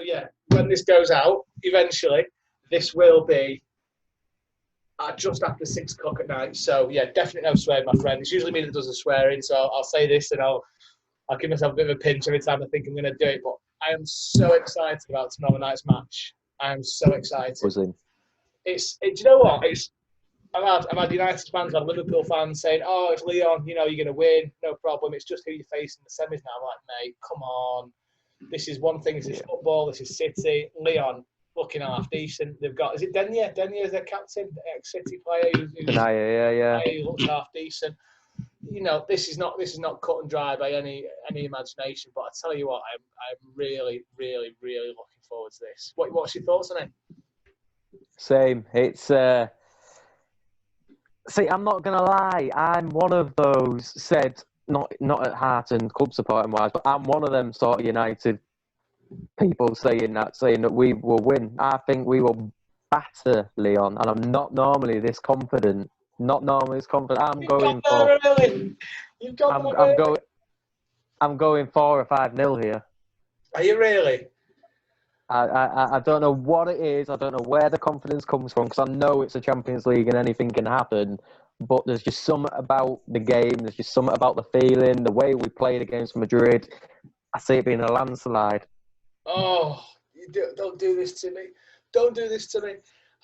yeah, when this goes out, eventually, this will be just after 6 o'clock at night. So yeah, definitely no swearing, my friend. It's usually me that does the swearing, so I'll say this and I'll give myself a bit of a pinch every time I think I'm going to do it. But I am so excited about tomorrow night's match. I am so excited. Buzzing. Do you know what? I've had United fans, I've had Liverpool fans saying, "Oh, it's Lyon. You know, you're going to win. No problem. It's just who you're facing in the semis now." I'm like, mate, come on. This is one thing. This is football. This is City. Lyon looking half decent. They've got, is it Denier? Denier is their captain, the ex-City player. He looks half decent. You know, this is not cut and dry by any imagination. But I tell you what, I'm really, really, really looking forward to this. What's your thoughts on it? Same. It's see, I'm not gonna lie. I'm one of those said not at heart and club supporting wise, but I'm one of them sort of United people saying that we will win. I think we will batter Lyon, and I'm not normally this confident. I'm going for. I'm going 4 or 5-0 here. Are you really? I don't know what it is. I don't know where the confidence comes from because I know it's a Champions League and anything can happen. But there's just something about the game. There's just something about the feeling, the way we played against Madrid. I see it being a landslide. Oh, don't do this to me. Don't do this to me.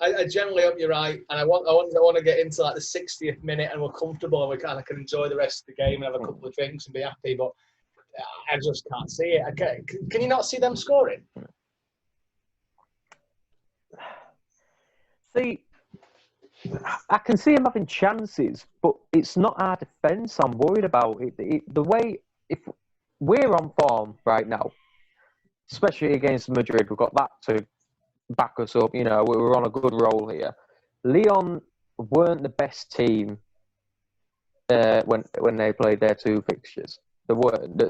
I generally hope you're right, and I want to get into like the 60th minute, and we're comfortable, and we kind of can enjoy the rest of the game and have a couple of drinks and be happy. But I just can't see it. Can you not see them scoring? See, I can see him having chances, but it's not our defence I'm worried about. The way, if we're on form right now, especially against Madrid, we've got that to back us up. You know, we're on a good roll here. Lyon weren't the best team when they played their 2 fixtures. They weren't.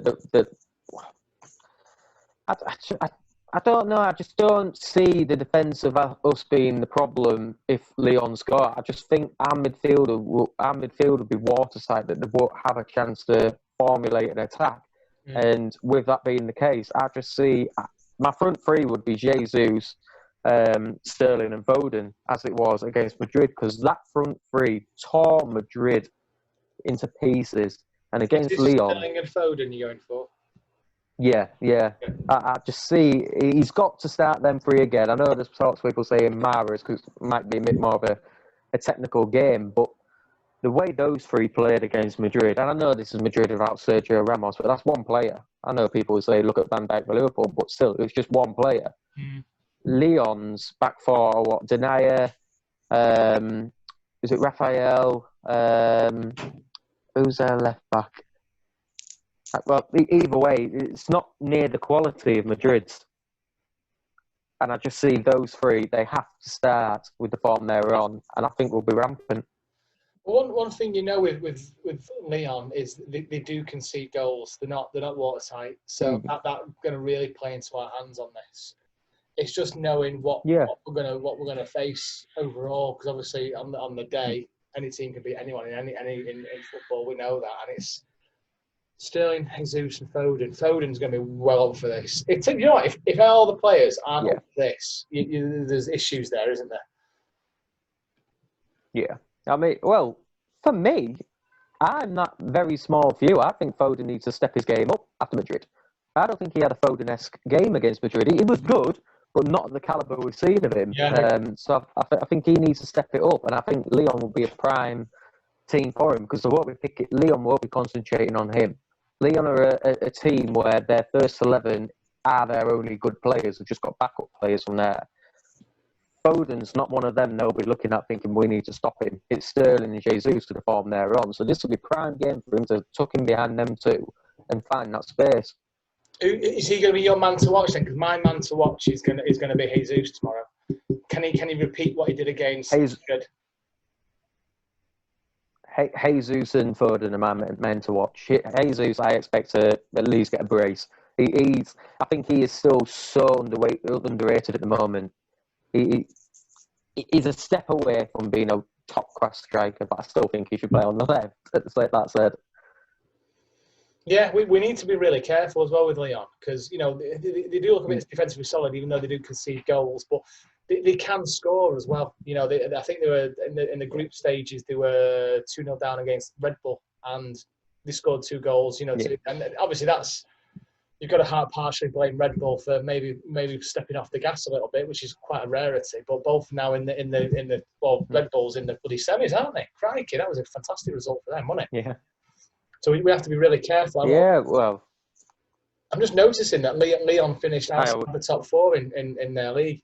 I don't know. I just don't see the defence of us being the problem if Lyon score. I just think our midfield will be watertight, that they won't have a chance to formulate an attack. And with that being the case, I just see my front 3 would be Jesus, Sterling and Foden, as it was against Madrid, because that front 3 tore Madrid into pieces. And against Lyon... Sterling and Foden you're going for? Yeah. I just see he's got to start them 3 again. I know there's talks of people saying Mahrez because it might be a bit more of a technical game, but the way those 3 played against Madrid, and I know this is Madrid without Sergio Ramos, but that's one player. I know people will say, look at Van Dijk for Liverpool, but still, it's just one player. Lyon's back 4 are what? Denier, is it Raphael? Who's their left back? Well, either way, it's not near the quality of Madrid's. And I just see those 3, they have to start with the form they're on, and I think we'll be rampant. One thing you know with Lyon is they do concede goals. They're not watertight. So that's going to really play into our hands on this. It's just knowing what we're gonna face overall, because obviously on the day any team can beat anyone in football. We know that, and it's Sterling, Jesus, and Foden. Foden's going to be well up for this. You know what? If all the players aren't up for this, there's issues there, isn't there? Yeah. I mean, well, for me, I'm that very small view. I think Foden needs to step his game up after Madrid. I don't think he had a Foden-esque game against Madrid. He was good, but not the calibre we've seen of him. Yeah. So I think he needs to step it up, and I think Lyon will be a prime team for him because Lyon won't be concentrating on him. Lyon are a team where their first 11 are their only good players. They've just got backup players from there. Foden's not one of them they'll be looking at thinking we need to stop him. It's Sterling and Jesus to the form they're on. So this will be prime game for him to tuck in behind them 2 and find that space. Is he going to be your man to watch then? Because my man to watch is going to be Jesus tomorrow. Can he repeat what he did against Madrid? Jesus and Foden are my men to watch. Jesus, I expect to at least get a brace. I think he is still so underrated at the moment. He's a step away from being a top-class striker, but I still think he should play on the left. That said. Yeah, we need to be really careful as well with Lyon because they do look a bit defensively solid, even though they do concede goals, but they can score as well. I think they were in the group stages. They were 2-0 down against Red Bull, and they scored 2 goals. And obviously you've got to partially blame Red Bull for maybe stepping off the gas a little bit, which is quite a rarity. But both now in the Red Bulls in the bloody semis, aren't they? Crikey, that was a fantastic result for them, wasn't it? Yeah. So we have to be really careful. Well, I'm just noticing that Lyon finished outside the top 4 in their league,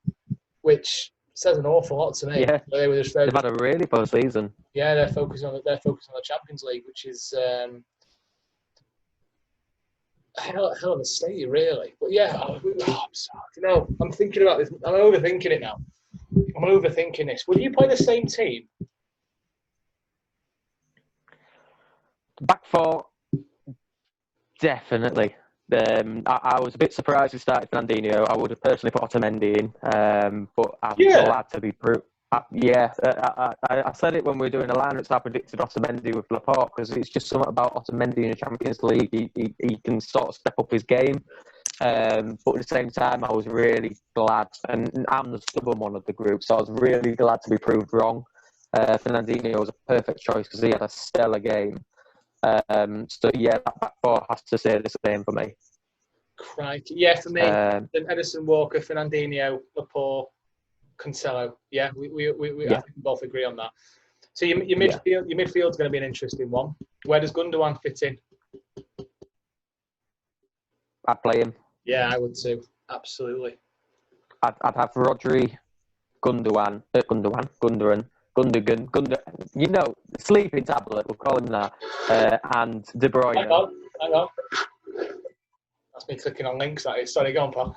which says an awful lot to me. Yeah, they've had a really poor season. Yeah, they're focusing on the Champions League, which is a hell of a state, really. But yeah, I'm sorry. I'm thinking about this. I'm overthinking it now. I'm overthinking this. Will you play the same team? Back 4, definitely. I was a bit surprised we started Fernandinho. I would have personally put Otamendi in, but I'm glad to be proved. I said it when we were doing the lineups. I predicted Otamendi with Laporte because it's just something about Otamendi in the Champions League. He can sort of step up his game, but at the same time, I was really glad, and I'm the stubborn one of the group, so I was really glad to be proved wrong. Fernandinho was a perfect choice because he had a stellar game. So yeah, that back 4 has to say the same for me. Crikey. Yeah, for me, then Edison, Walker, Fernandinho, Laporte, Cancelo. Yeah, we I think we both agree on that. So your midfield's going to be an interesting one. Where does Gundogan fit in? I'd play him. Yeah, I would too. Absolutely. I'd have Rodri, Gundogan, sleeping tablet, we'll call him that, and De Bruyne. Hang on. That's me clicking on links, that is. Sorry, go on, pal.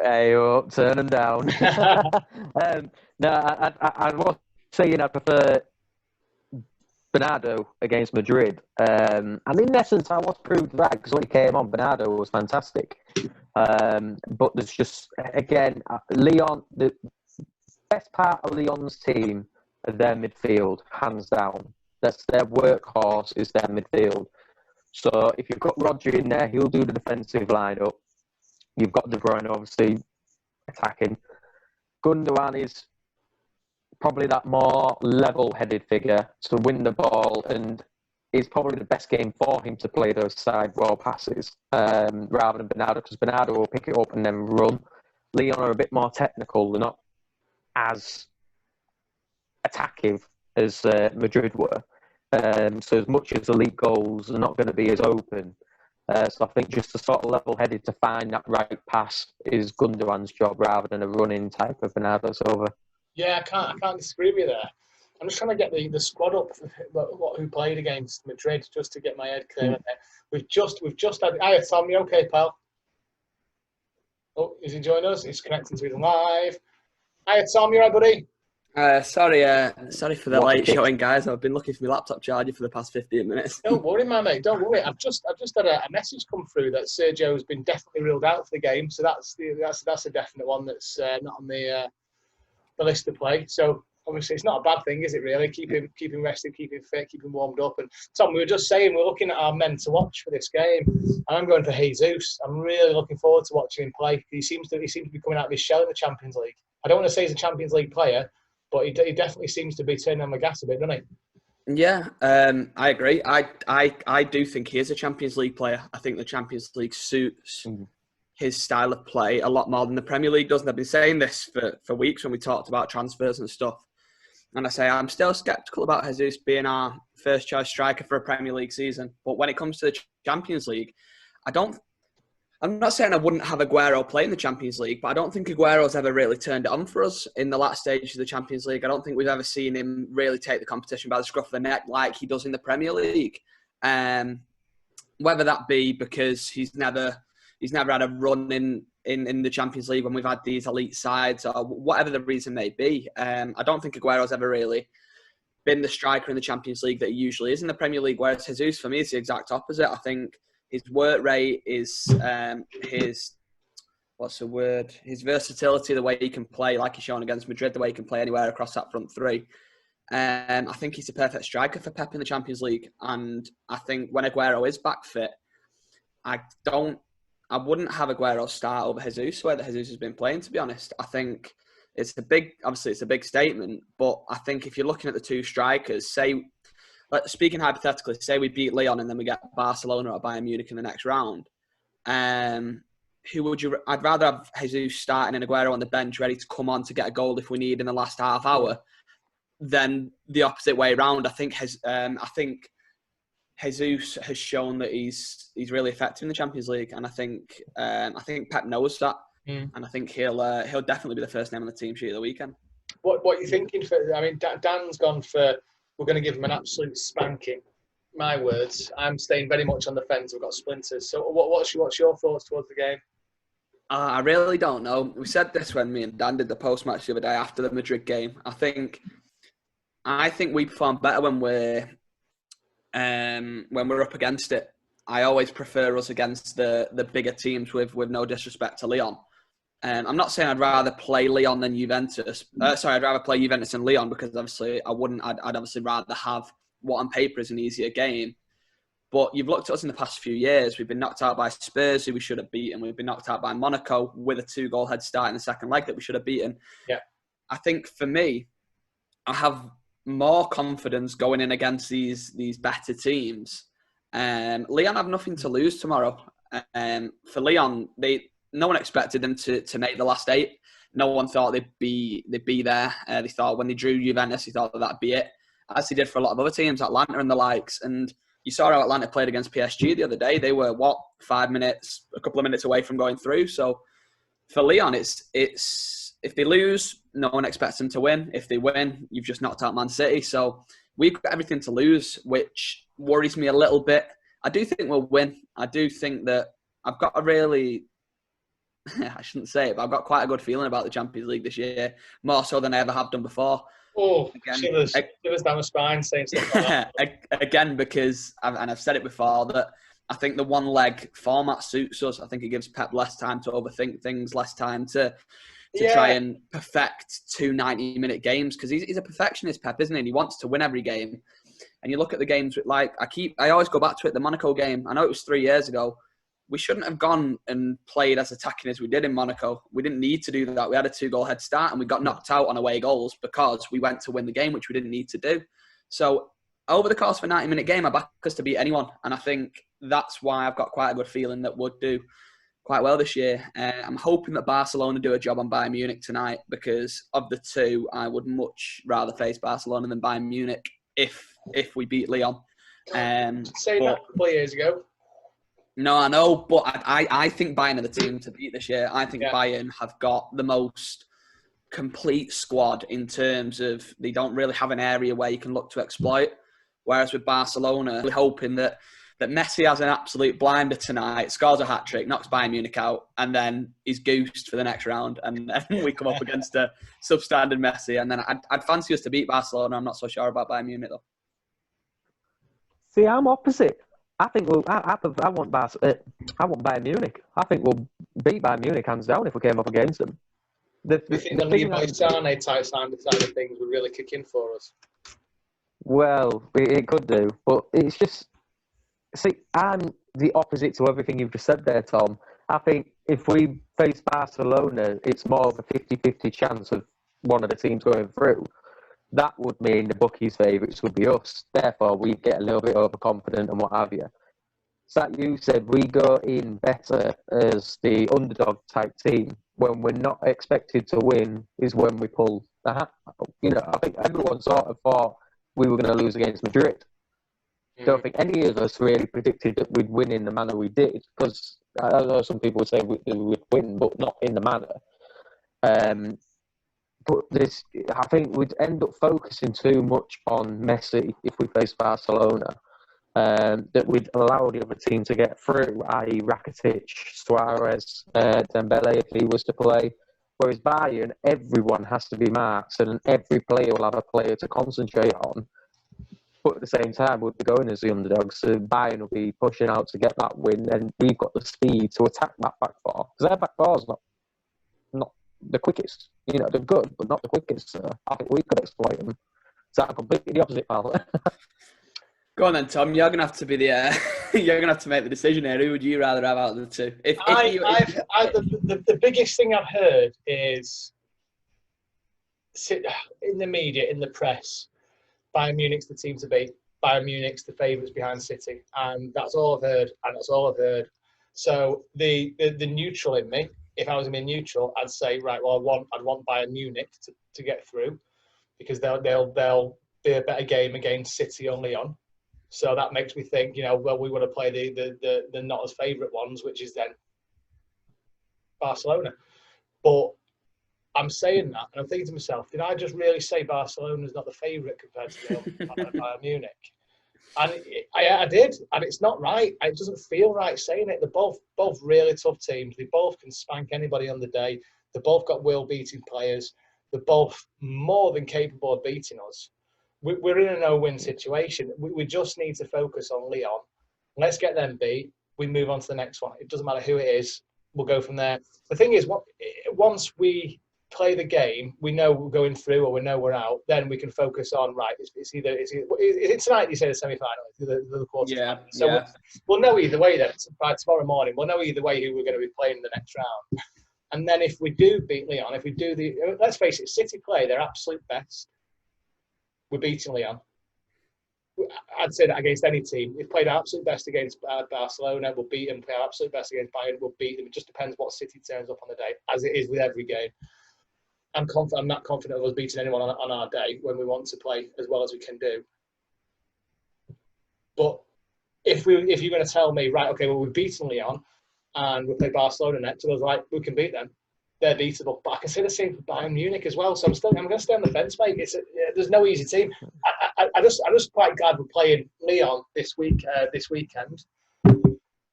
Hey, turn them down. I was saying I prefer Bernardo against Madrid. And in essence, I was proved right because when he came on, Bernardo was fantastic. But there's just, again, Lyon, the best part of Lyon's team are their midfield, hands down. That's their workhorse, is their midfield. So if you've got Rodri in there, he'll do the defensive lineup. You've got De Bruyne, obviously, attacking. Gundogan is probably that more level-headed figure to win the ball, and it's probably the best game for him to play those side ball passes rather than Bernardo, because Bernardo will pick it up and then run. Lyon are a bit more technical. They're not as attacking as Madrid were. So as much as the league goals are not going to be as open. So I think just the sort of level-headed to find that right pass is Gundogan's job rather than a running type of Bernardo Silva. Yeah, I can't disagree with you there. I'm just trying to get the squad up who played against Madrid just to get my head clear. We've just had. Hi, Tom. You okay, pal? Oh, is he joining us? He's connecting to his live. Hi, Tom. You all right, buddy? Sorry for the late showing, guys. I've been looking for my laptop charger for the past 15 minutes. Don't worry, my mate. Don't worry. I've just had a message come through that Sergio's been definitely ruled out for the game. So that's a definite one that's not on the list to play. So obviously it's not a bad thing, is it? Really, keep him rested, keep him fit, keep him warmed up. And Tom, we were just saying we're looking at our men to watch for this game, and I'm going for Jesus. I'm really looking forward to watching him play. He seems to be coming out of his shell in the Champions League. I don't want to say he's a Champions League player, but he definitely seems to be turning on the gas a bit, doesn't he? Yeah, I agree. I do think he is a Champions League player. I think the Champions League suits his style of play a lot more than the Premier League does. And I've been saying this for weeks when we talked about transfers and stuff. And I say I'm still sceptical about Jesus being our first choice striker for a Premier League season. But when it comes to the Champions League, I'm not saying I wouldn't have Aguero play in the Champions League, but I don't think Aguero's ever really turned it on for us in the last stage of the Champions League. I don't think we've ever seen him really take the competition by the scruff of the neck like he does in the Premier League. Whether that be because he's never had a run in the Champions League when we've had these elite sides, or whatever the reason may be. I don't think Aguero's ever really been the striker in the Champions League that he usually is in the Premier League, whereas Jesus, for me, is the exact opposite. I think his work rate is his versatility, the way he can play, like he's shown against Madrid, the way he can play anywhere across that front three. I think he's the perfect striker for Pep in the Champions League. And I think when Aguero is back fit, I wouldn't have Aguero start over Jesus, where Jesus has been playing, to be honest. I think obviously it's a big statement, but I think if you're looking at the two strikers, speaking hypothetically, say we beat Lyon and then we get Barcelona or Bayern Munich in the next round, who would you? I'd rather have Jesus starting and Aguero on the bench, ready to come on to get a goal if we need in the last half hour, than the opposite way around. I think Jesus has shown that he's really effective in the Champions League, and I think Pep knows that, and I think he'll definitely be the first name on the team sheet of the weekend. What are you thinking for? I mean, Dan's gone for, we're going to give him an absolute spanking. My words. I'm staying very much on the fence. We've got splinters. So what's your thoughts towards the game? I really don't know. We said this when me and Dan did the post-match the other day after the Madrid game. I think we perform better when we're up against it. I always prefer us against the bigger teams, with no disrespect to Lyon. I'm not saying I'd rather play Lyon than Juventus. I'd rather play Juventus than Lyon, because obviously I wouldn't. I'd obviously rather have what on paper is an easier game. But you've looked at us in the past few years. We've been knocked out by Spurs, who we should have beaten. We've been knocked out by Monaco with a 2-goal head start in the second leg that we should have beaten. Yeah. I think for me, I have more confidence going in against these better teams. Lyon have nothing to lose tomorrow. For Lyon, no one expected them to make the last 8. No one thought they'd be there. They thought when they drew Juventus, they thought that'd be it, as they did for a lot of other teams, Atlanta and the likes. And you saw how Atlanta played against PSG the other day. They were, a couple of minutes away from going through. So for Lyon, it's if they lose, no one expects them to win. If they win, you've just knocked out Man City. So we've got everything to lose, which worries me a little bit. I do think we'll win. I do think that I've got a really, I shouldn't say it, but I've got quite a good feeling about the Champions League this year, more so than I ever have done before. Oh, shivers down the spine saying stuff like that. Again, because, I've said it before, that I think the one-leg format suits us. I think it gives Pep less time to overthink things, less time to try and perfect 2 90-minute games, because he's a perfectionist, Pep, isn't he? And he wants to win every game. And you look at the games, I always go back to it, the Monaco game. I know it was 3 years ago. We shouldn't have gone and played as attacking as we did in Monaco. We didn't need to do that. We had a 2-goal head start and we got knocked out on away goals because we went to win the game, which we didn't need to do. So over the course of a 90-minute game, I back us to beat anyone. And I think that's why I've got quite a good feeling that we'll do quite well this year. I'm hoping that Barcelona do a job on Bayern Munich tonight, because of the two, I would much rather face Barcelona than Bayern Munich if we beat Lyon. Say that a couple of years ago. No, I know, but I think Bayern are the team to beat this year. I think Bayern have got the most complete squad in terms of they don't really have an area where you can look to exploit. Whereas with Barcelona, we're hoping that Messi has an absolute blinder tonight, scores a hat-trick, knocks Bayern Munich out, and then he's goosed for the next round. And then we come up against a substandard Messi. And then I'd fancy us to beat Barcelona. I'm not so sure about Bayern Munich, though. See, I'm opposite. I think I want Bayern Munich. I think we'll beat Bayern Munich hands down if we came up against them. You think the Leroy Sané type side of things would really kick in for us? Well, it could do, but it's just, see, I'm the opposite to everything you've just said there, Tom. I think if we face Barcelona, it's more of a 50-50 chance of one of the teams going through. That would mean the bookies' favourites would be us. Therefore, we get a little bit overconfident and what have you. So that you said we go in better as the underdog type team when we're not expected to win is when we pull the hat. I think everyone sort of thought we were going to lose against Madrid. Don't think any of us really predicted that we'd win in the manner we did, because I know some people would say we'd win, but not in the manner. But I think we'd end up focusing too much on Messi if we face Barcelona, that we'd allow the other team to get through, i.e. Rakitic, Suarez, Dembele if he was to play. Whereas Bayern, everyone has to be marked, and every player will have a player to concentrate on. But at the same time, we'll be going as the underdogs, so Bayern will be pushing out to get that win, and we've got the speed to attack that back four. Because their back four is not the quickest. They're good, but not the quickest. So I think we could exploit them that completely the opposite, pal? Go on then, Tom. You're gonna have to be the you're gonna have to make the decision here. Who would you rather have out of the two? The biggest thing I've heard is in the media, in the press, Bayern Munich's the team to beat. Bayern Munich's the favourites behind City, and that's all I've heard. So the neutral in me, if I was being neutral, I'd say right. Well, I'd want Bayern Munich to get through because they'll be a better game against City or Lyon. So that makes me think, we want to play the not as favourite ones, which is then Barcelona. But I'm saying that, and I'm thinking to myself, did I just really say Barcelona's not the favourite compared to Bayern Munich? And I did, and it's not right. It doesn't feel right saying it. They're both really tough teams. They both can spank anybody on the day. They've both got will-beating players. They're both more than capable of beating us. We're in a no-win situation. We just need to focus on Lyon. Let's get them beat. We move on to the next one. It doesn't matter who it is. We'll go from there. The thing is, once we play the game, we know we're going through or we know we're out, then we can focus on, right, it's either tonight, you say the semi-final, the quarter. Yeah. So we'll know either way then. By tomorrow morning, we'll know either way who we're going to be playing in the next round. And then if we do beat Lyon, let's face it, City play their absolute best. We're beating Lyon. I'd say that against any team. We've played our absolute best against Barcelona. We'll beat them. Play our absolute best against Bayern. We'll beat them. It just depends what City turns up on the day, as it is with every game. I'm not confident of us beating anyone on our day when we want to play as well as we can do. But if you're going to tell me, right, okay, well, we've beaten Lyon and we play Barcelona next, so I was like, we can beat them. They're beatable. But I can say the same for Bayern Munich as well. So I'm going to stay on the fence, mate. There's no easy team. I'm just quite glad we're playing Lyon this weekend,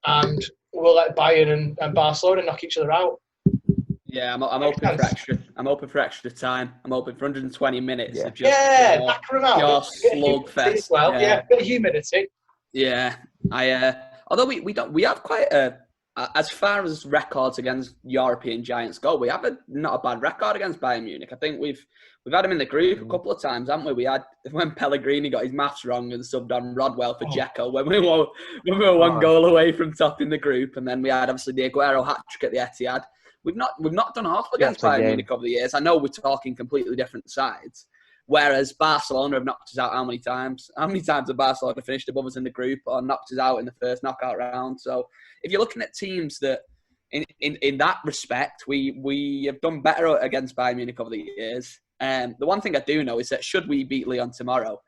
and we'll let Bayern and Barcelona knock each other out. Yeah, I'm open for extra. I'm open for extra time. I'm open for 120 minutes. Yeah, of just pure slugfest. Well, bit of humidity. Yeah, although we have quite as far as records against European giants go, we have not a bad record against Bayern Munich. I think we've had him in the group a couple of times, haven't we? We had when Pellegrini got his maths wrong and subbed on Rodwell for Dzeko when we were one goal away from topping the group, and then we had obviously the Aguero hat trick at the Etihad. We've not done awful against Bayern Munich over the years. I know we're talking completely different sides. Whereas Barcelona have knocked us out how many times? How many times have Barcelona finished above us in the group or knocked us out in the first knockout round? So if you're looking at teams that, in that respect, we have done better against Bayern Munich over the years. The one thing I do know is that should we beat Lyon tomorrow,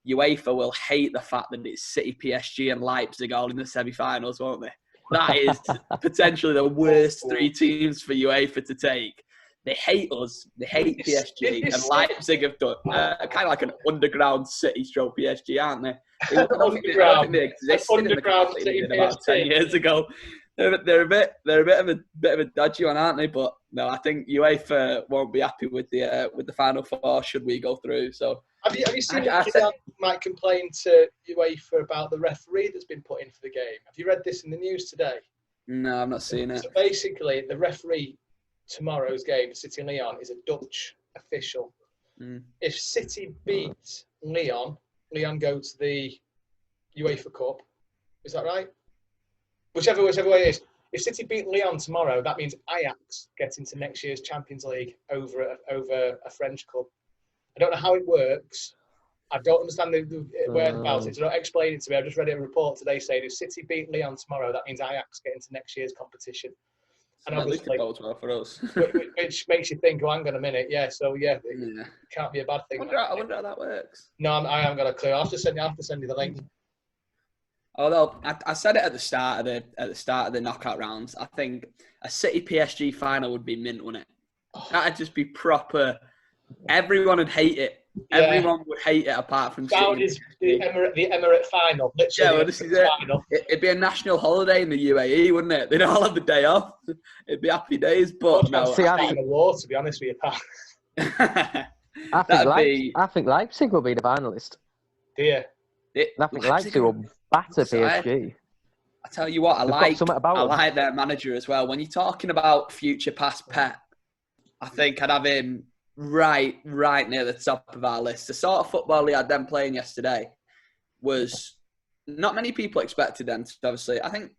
UEFA will hate the fact that it's City, PSG and Leipzig all in the semi-finals, won't they? That is potentially the worst three teams for UEFA to take. They hate us. They hate PSG. And Leipzig have done kind of like an underground City stroke PSG, aren't they? I don't think they existed in the Premier League about 10 years ago. They're a bit of a dodgy one, aren't they? But no, I think UEFA won't be happy with the Final Four should we go through. So have you seen that might complain to UEFA about the referee that's been put in for the game? Have you read this in the news today? No, I've not seen it. So basically, the referee tomorrow's game, City and Lyon, is a Dutch official. If City beat Lyon go to the UEFA Cup. Is that right? Whichever way it is. If City beat Lyon tomorrow, that means Ajax get into next year's Champions League over a French club. I don't know how it works. I don't understand the word about it. So don't explain it to me. I just read a report today saying if City beat Lyon tomorrow, that means Ajax get into next year's competition. And obviously, it bodes well for us. which makes you think, oh, hang on a minute. Yeah, so it can't be a bad thing. I wonder how that works. No, I haven't got a clue. I'll have to send you the link. Although I said it at the start of the knockout rounds, I think a City PSG final would be mint, wouldn't it? That'd just be proper. Everyone would hate it. Yeah. Everyone would hate it apart from City. Is the Emirate final. Literally, this is it. Final. It'd be a national holiday in the UAE, wouldn't it? They'd all have the day off. It'd be happy days. But no, I think a war, to be honest with you, pal. I think Leipzig will be the finalist. Do you? I think Leipzig will batter PSG. I tell you what, I like their manager as well. When you're talking about future past Pep, I think I'd have him right near the top of our list. The sort of football they had them playing yesterday was not many people expected them to. Obviously, I think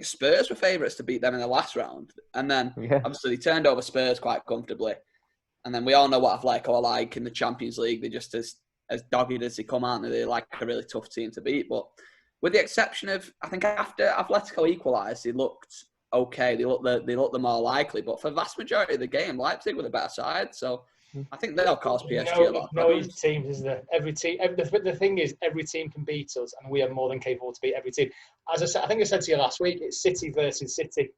Spurs were favourites to beat them in the last round, and then obviously they turned over Spurs quite comfortably. And then we all know what Atletico are like in the Champions League. They're just as dogged as they come, aren't they? They're like a really tough team to beat. But with the exception of, I think after Atletico equalised, they looked okay. They looked the more likely. But for the vast majority of the game, Leipzig were the better side. So I think they'll cause PSG a lot of problems. Teams, is there? Every team. The thing is, every team can beat us, and we are more than capable to beat every team. As I said, I think I said to you last week, it's City versus City.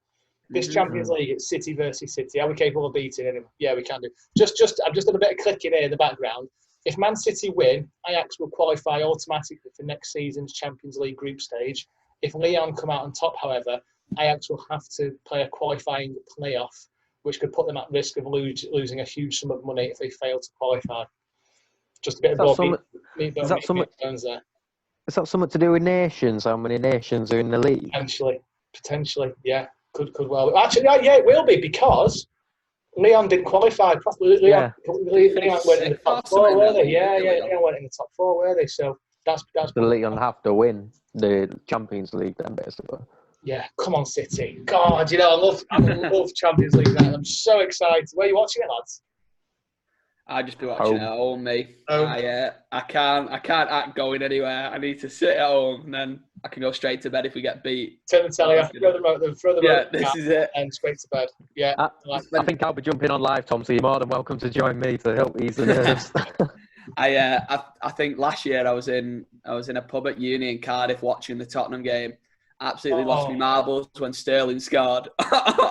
This Champions League, it's City versus City. Are we capable of beating anyone? Yeah, we can do. I've just done a bit of clicking here in the background. If Man City win, Ajax will qualify automatically for next season's Champions League group stage. If Lyon come out on top, however, Ajax will have to play a qualifying playoff, which could put them at risk of losing a huge sum of money if they fail to qualify. Just a bit of there. Is that something to do with nations? How many nations are in the league? Potentially, yeah. Could well. Actually, yeah, it will be because Lyon didn't qualify properly. Lyon went in the top four, were they? Yeah, Lyon went in the top four, were they? So that's. The Lyon have to win the Champions League then, basically. Yeah, come on, City. God, I love Champions League. Man. I'm so excited. Where are you watching it, lads? I'll just be watching at home, mate. I can't act going anywhere. I need to sit at home, and then I can go straight to bed if we get beat. Turn the telly off, throw the remote. This is it. And straight to bed. Yeah. I think I'll be jumping on live, Tom, so you're more than welcome to join me to help ease the nerves. I think last year I was in a pub at uni in Cardiff watching the Tottenham game. Absolutely lost me marbles when Sterling scored,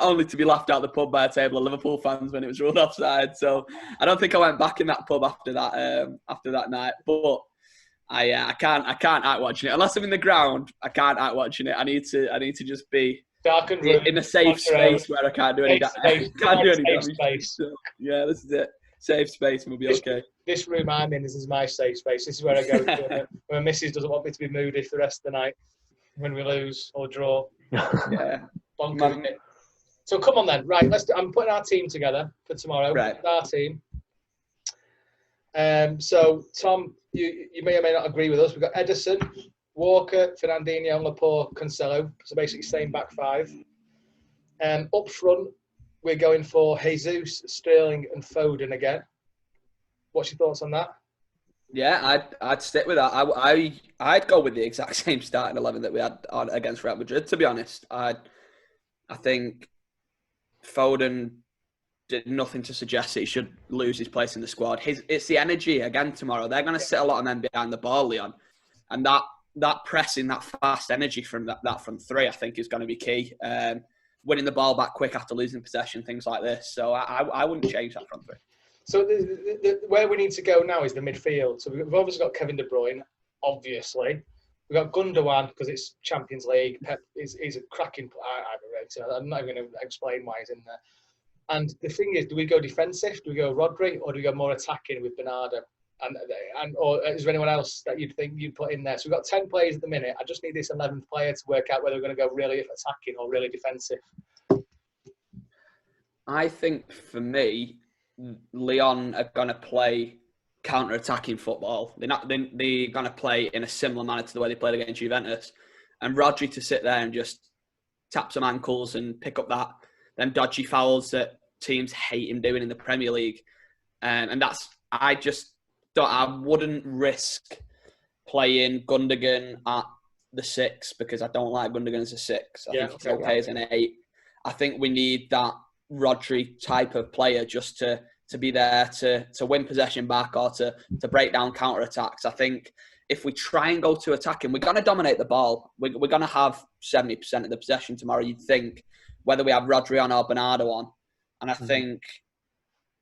only to be laughed out the pub by a table of Liverpool fans when it was ruled offside. So I don't think I went back in that pub after that night. But I can't act watching it unless I'm in the ground. I can't act watching it. I need to just be darkened in a safe space where I can't do any damage. So, yeah, this is it. Safe space and we'll be okay. This room I'm in, this is my safe space. This is where I go to when my missus doesn't want me to be moody for the rest of the night. When we lose or draw. Yeah. So come on then. Right, I'm putting our team together for tomorrow. Right. Our team. So Tom, you may or may not agree with us. We've got Ederson, Walker, Fernandinho, Laporte, Cancelo. So basically same back five. Up front, we're going for Jesus, Sterling and Foden again. What's your thoughts on that? Yeah, I'd stick with that. I'd go with the exact same starting 11 that we had on against Real Madrid. To be honest, I think Foden did nothing to suggest that he should lose his place in the squad. It's the energy again tomorrow. They're going to sit a lot of men behind the ball, Leon, and that pressing, that fast energy from that front three, I think, is going to be key. Winning the ball back quick after losing possession, things like this. So I wouldn't change that front three. So where we need to go now is the midfield. So we've obviously got Kevin De Bruyne, obviously. We've got Gundogan because it's Champions League. Pep is a cracking player. I'm not even going to explain why he's in there. And the thing is, do we go defensive? Do we go Rodri? Or do we go more attacking with Bernardo? Or is there anyone else that you'd think you'd put in there? So we've got 10 players at the minute. I just need this 11th player to work out whether we're going to go really attacking or really defensive. I think for me, Lyon are going to play counter-attacking football. They're going to play in a similar manner to the way they played against Juventus. And Rodri to sit there and just tap some ankles and pick up them dodgy fouls that teams hate him doing in the Premier League. And I wouldn't risk playing Gundogan at the 6 because I don't like Gundogan as a 6. I think he's okay as an 8. I think we need that Rodri type of player just to be there to win possession back or to break down counter-attacks. I think if we try and go to attacking, we're going to dominate the ball. We're going to have 70% of the possession tomorrow, you'd think, whether we have Rodri on or Bernardo on. And I think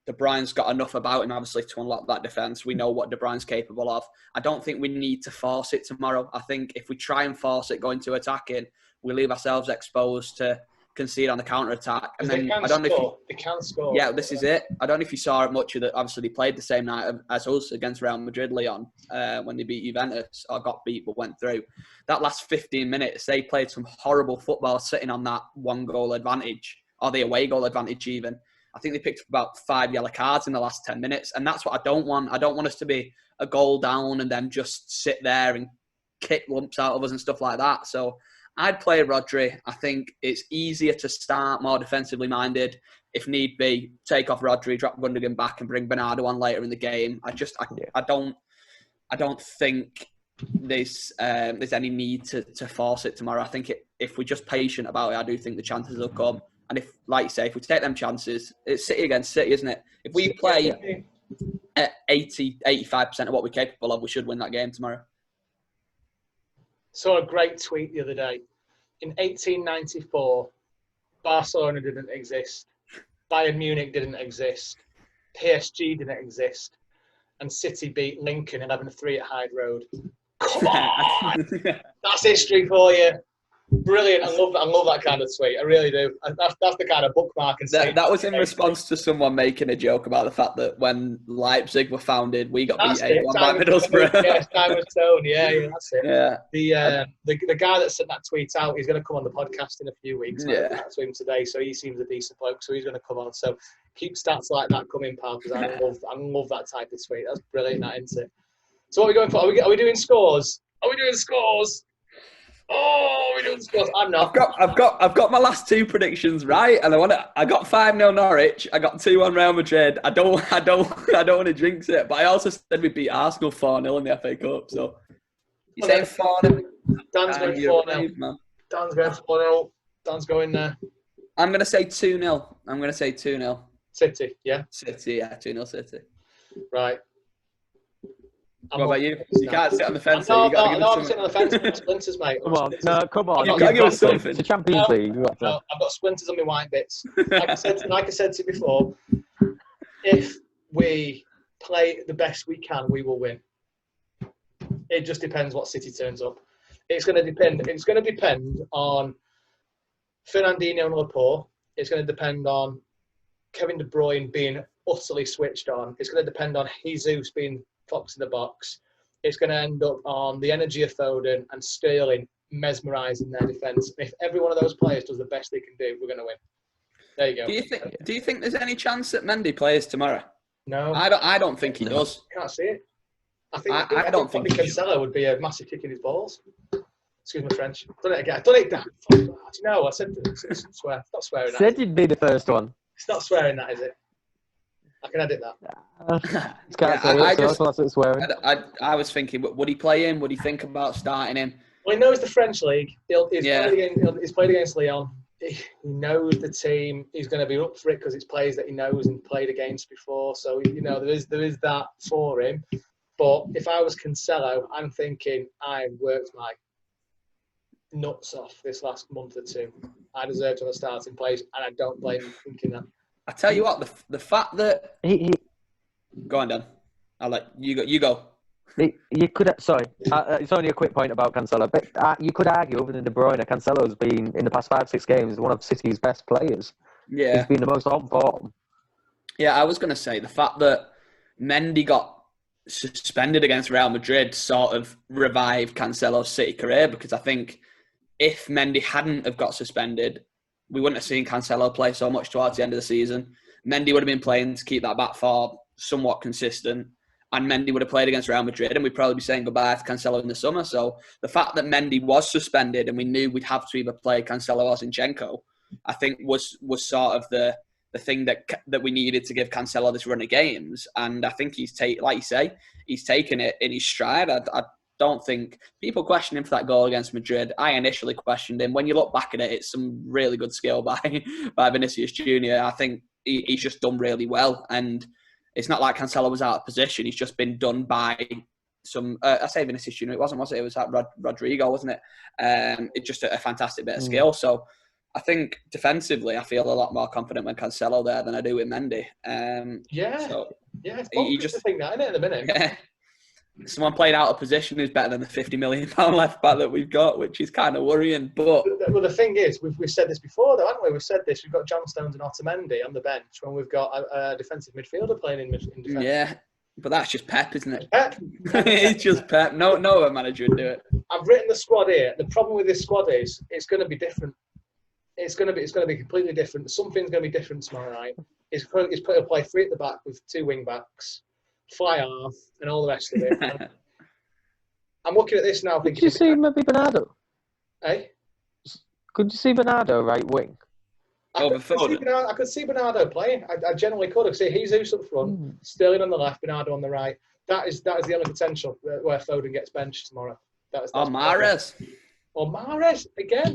De Bruyne's got enough about him, obviously, to unlock that defence. We know what De Bruyne's capable of. I don't think we need to force it tomorrow. I think if we try and force it going to attacking, we leave ourselves exposed to concede on the counter-attack. And then they can score. Yeah, this is it. I don't know if you saw it much of that. Obviously, they played the same night as us against Real Madrid, Lyon, when they beat Juventus, or got beat but went through. That last 15 minutes, they played some horrible football sitting on that one-goal advantage, or the away goal advantage even. I think they picked up about 5 yellow cards in the last 10 minutes. And that's what I don't want. I don't want us to be a goal down and then just sit there and kick lumps out of us and stuff like that. So I'd play Rodri. I think it's easier to start more defensively minded. If need be, take off Rodri, drop Gundogan back and bring Bernardo on later in the game. I don't think there's any need to force it tomorrow. I think if we're just patient about it, I do think the chances will come. And if, like you say, if we take them chances, it's City against City, isn't it? If we play at 85% of what we're capable of, we should win that game tomorrow. Saw a great tweet the other day. In 1894, Barcelona didn't exist. Bayern Munich didn't exist. PSG didn't exist. And City beat Lincoln 11-3 at Hyde Road. Come on! That's history for you. Brilliant. I love that kind of tweet. I really do. That's the kind of bookmark. And that was in response to someone making a joke about the fact that when Leipzig were founded, we got beat 8-1 by Middlesbrough. Yeah, Simon Stone. Yeah, that's it. Yeah. The guy that sent that tweet out, he's going to come on the podcast in a few weeks. Yeah. I talked to him today, so he seems a decent bloke, so he's going to come on. So keep stats like that coming, pal, because I love that type of tweet. That's brilliant, that, isn't it? So what are we going for? Are we doing scores? Are we doing scores? Oh, we're doing scores. I'm not. I've got my last 2 predictions right, and I got 5-0 Norwich. I got 2-1 Real Madrid. I don't want to jinx it, but I also said we beat Arsenal 4-0 in the FA Cup. So you saying 4-0? Dan's going 4-0. Dan's going 4-0. Dan's going there. I'm going to say 2-0. I'm going to say 2-0. City, yeah. City, yeah, 2-0 City. Right. What about you? You can't sit on the fence. No, I'm sitting on the fence with my splinters, mate. Come on. You gotta give us something. It's a Champions League. No, I've got splinters on my white bits. Like I said to you before, if we play the best we can, we will win. It just depends what City turns up. It's going to depend. It's going to depend on Fernandinho and Laporte. It's going to depend on Kevin De Bruyne being utterly switched on. It's going to depend on Jesus being fox in the box. It's going to end up on the energy of Foden and Sterling mesmerising their defence. If every one of those players does the best they can do, we're going to win. There you go. Do you think there's any chance that Mendy plays tomorrow? No. I don't think he does. Can't see it. I don't think Cancelo would be a massive kick in his balls. Excuse my French. Done it again. Done it, Dan. Do you know? I said swear. Not swearing. Said you'd be the first one. It's not swearing, that is it? I can edit that. I was thinking, would he play him? Would he think about starting him? Well, he knows the French league. He's played against Lyon. He knows the team. He's going to be up for it because it's players that he knows and played against before. So there is that for him. But if I was Cancelo, I'm thinking I worked my nuts off this last month or 2. I deserve to have a starting place, and I don't blame him thinking that. I tell you what, the fact that go on, Dan. I'll let you go. You could it's only a quick point about Cancelo, but you could argue other than De Bruyne, Cancelo's been in the past 5-6 games one of City's best players. Yeah, he's been the most on form. Yeah, I was going to say the fact that Mendy got suspended against Real Madrid sort of revived Cancelo's City career, because I think if Mendy hadn't have got suspended, we wouldn't have seen Cancelo play so much towards the end of the season. Mendy would have been playing to keep that back four somewhat consistent, and Mendy would have played against Real Madrid, and we'd probably be saying goodbye to Cancelo in the summer. So the fact that Mendy was suspended and we knew we'd have to either play Cancelo or Zinchenko, I think was sort of the thing that we needed to give Cancelo this run of games. And I think like you say, he's taken it in his stride. I don't think people question him for that goal against Madrid. I initially questioned him. When you look back at it, it's some really good skill by Vinicius Junior. I think he's just done really well, and it's not like Cancelo was out of position. He's just been done by some. I say Vinicius Junior. It wasn't, was it? It was that Rodrigo, wasn't it? It's just a fantastic bit of skill. So I think defensively, I feel a lot more confident when Cancelo there than I do with Mendy. It's just a thing that, isn't it, at the minute? Yeah. Someone playing out of position is better than the £50 million left back that we've got, which is kind of worrying. But well, the thing is, we've said this before, though, haven't we? We've said this. We've got John Stones and Otamendi on the bench when we've got a defensive midfielder playing in defence. Yeah, but that's just Pep, isn't it? Pep. It's just Pep. No other manager would do it. I've written the squad here. The problem with this squad is it's going to be different. It's going to be completely different. Something's going to be different tomorrow night. He's put a play 3 at the back with 2 wing backs, fly half, and all the rest of it. I'm looking at this now thinking... Could you see maybe Bernardo? Eh? Could you see Bernardo right wing? I could see Bernardo playing. I generally could. I could see Jesus up front, Sterling on the left, Bernardo on the right. That is the only potential where Foden gets benched tomorrow. Mahrez. Or Mahrez again.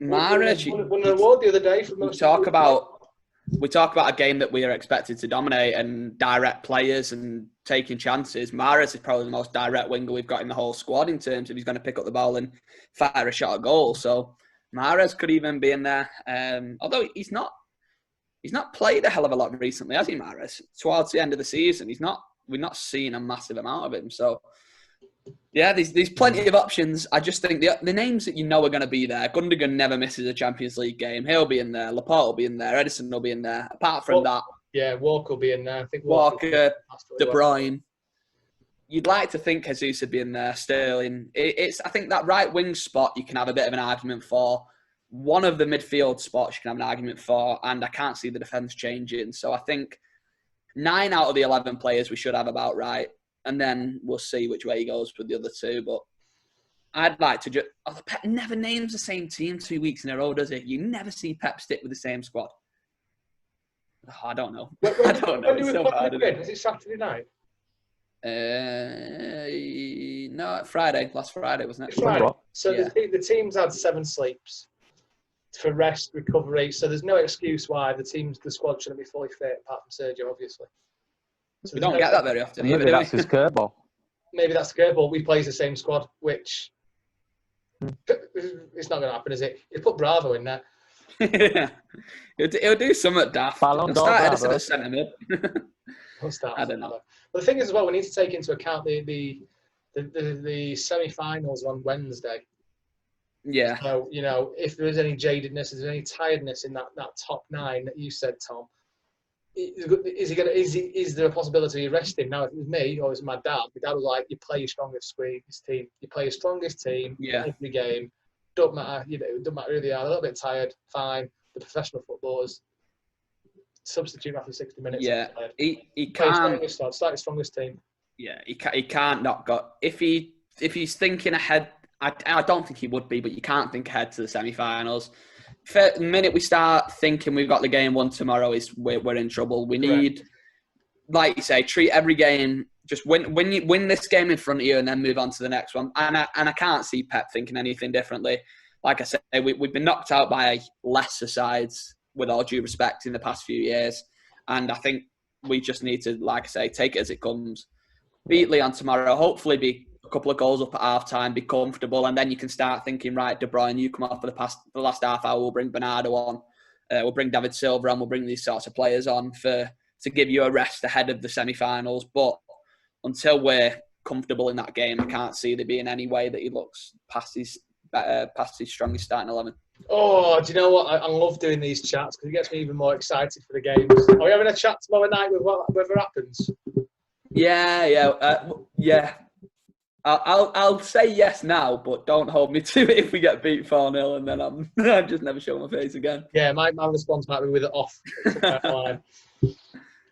Mahrez. Won an award the other day for most. We talk about a game that we are expected to dominate and direct players and taking chances. Mahrez is probably the most direct winger we've got in the whole squad in terms of he's going to pick up the ball and fire a shot at goal. So Mahrez could even be in there. Although he's not played a hell of a lot recently, has he, Mahrez? Towards the end of the season, we're not seeing a massive amount of him. So yeah, there's plenty of options. I just think the names that you know are going to be there. Gundogan never misses a Champions League game. He'll be in there. Laporte will be in there. Edison will be in there. Apart from that, yeah, Walker will be in there. I think Walker, De Bruyne. You'd like to think Jesus would be in there. Sterling. I think that right wing spot you can have a bit of an argument for. One of the midfield spots you can have an argument for, and I can't see the defence changing. So I think 9 out of the 11 players we should have about right. And then we'll see which way he goes with the other 2. But I'd like to just... Pep never names the same team 2 weeks in a row, does he? You never see Pep stick with the same squad. I don't know. I don't know. It's so hard. Is it Saturday night? No, Friday. Last Friday, wasn't it? Friday. So yeah. The team's had 7 sleeps for rest, recovery. So there's no excuse why the squad shouldn't be fully fit, apart from Sergio, obviously. So we don't get that very often. Maybe that's his curveball. Maybe that's the curveball. We play the same squad, which it's not going to happen, is it? You put Bravo in there. Yeah. He'll do something daft. He'll start Edison at centre mid. I don't know. But the thing is, as well, we need to take into account the semi-finals on Wednesday. Yeah. So, if there is any jadedness, if there's any tiredness in that top 9 that you said, Tom, is there a possibility of resting? Now, if it was me or it was my dad was like, you play your strongest team. You play your strongest team every game. Don't matter, don't matter who they are. They're a little bit tired, fine. The professional footballers substitute after 60 minutes. Yeah, he can't start his strongest team. Yeah, he can't not go. If he's thinking ahead, I don't think he would be, but you can't think ahead to the semi-finals. The minute we start thinking we've got the game won tomorrow, we're in trouble. We need, like you say, treat every game. Just win this game in front of you, and then move on to the next one. And I can't see Pep thinking anything differently. Like I say, we've been knocked out by lesser sides, with all due respect, in the past few years. And I think we just need to, like I say, take it as it comes. Beat Lyon tomorrow. Hopefully, be a couple of goals up at half time, be comfortable, and then you can start thinking, right, De Bruyne, you come off for the last half hour, we'll bring Bernardo on, we'll bring David Silva on, we'll bring these sorts of players on to give you a rest ahead of the semi-finals. But until we're comfortable in that game, I can't see there being any way that he looks past his strongest starting 11. Oh, do you know what? I love doing these chats because it gets me even more excited for the games. Are we having a chat tomorrow night with whatever happens? Yeah. I'll say yes now, but don't hold me to it if we get beat 4-0 and then I'm just never show my face again. Yeah, my response might be with it off.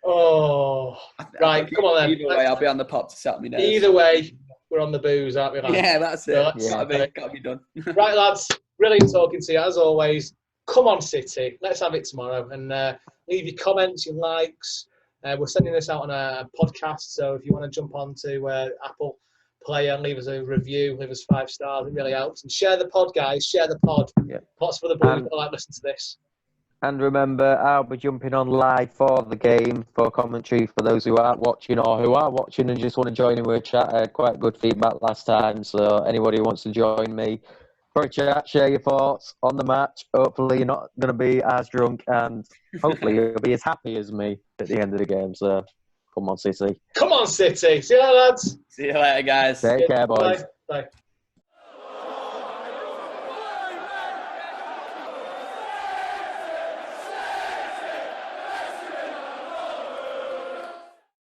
Oh, right, come on then. Either way, I'll be on the pot to set me down. Either way, we're on the booze, aren't we, lads? Yeah, that's it. So Gotta be done. Right, lads, brilliant talking to you, as always. Come on, City. Let's have it tomorrow. And leave your comments, your likes. We're sending this out on a podcast, so if you want to jump on to Apple Play and leave us a review, leave us 5 stars, it really helps. And share the pod, guys. Share the pod. Yeah. Lots for the boys that like listen to this. And remember, I'll be jumping on live for the game, for commentary, for those who aren't watching or who are watching and just want to join in with a chat. I had quite good feedback last time, so anybody who wants to join me for a chat, share your thoughts on the match. Hopefully you're not going to be as drunk, and hopefully you'll be as happy as me at the end of the game. So, come on, City. Come on, City. See you later, lads. See you later, guys. Take care, boys. Bye. Bye.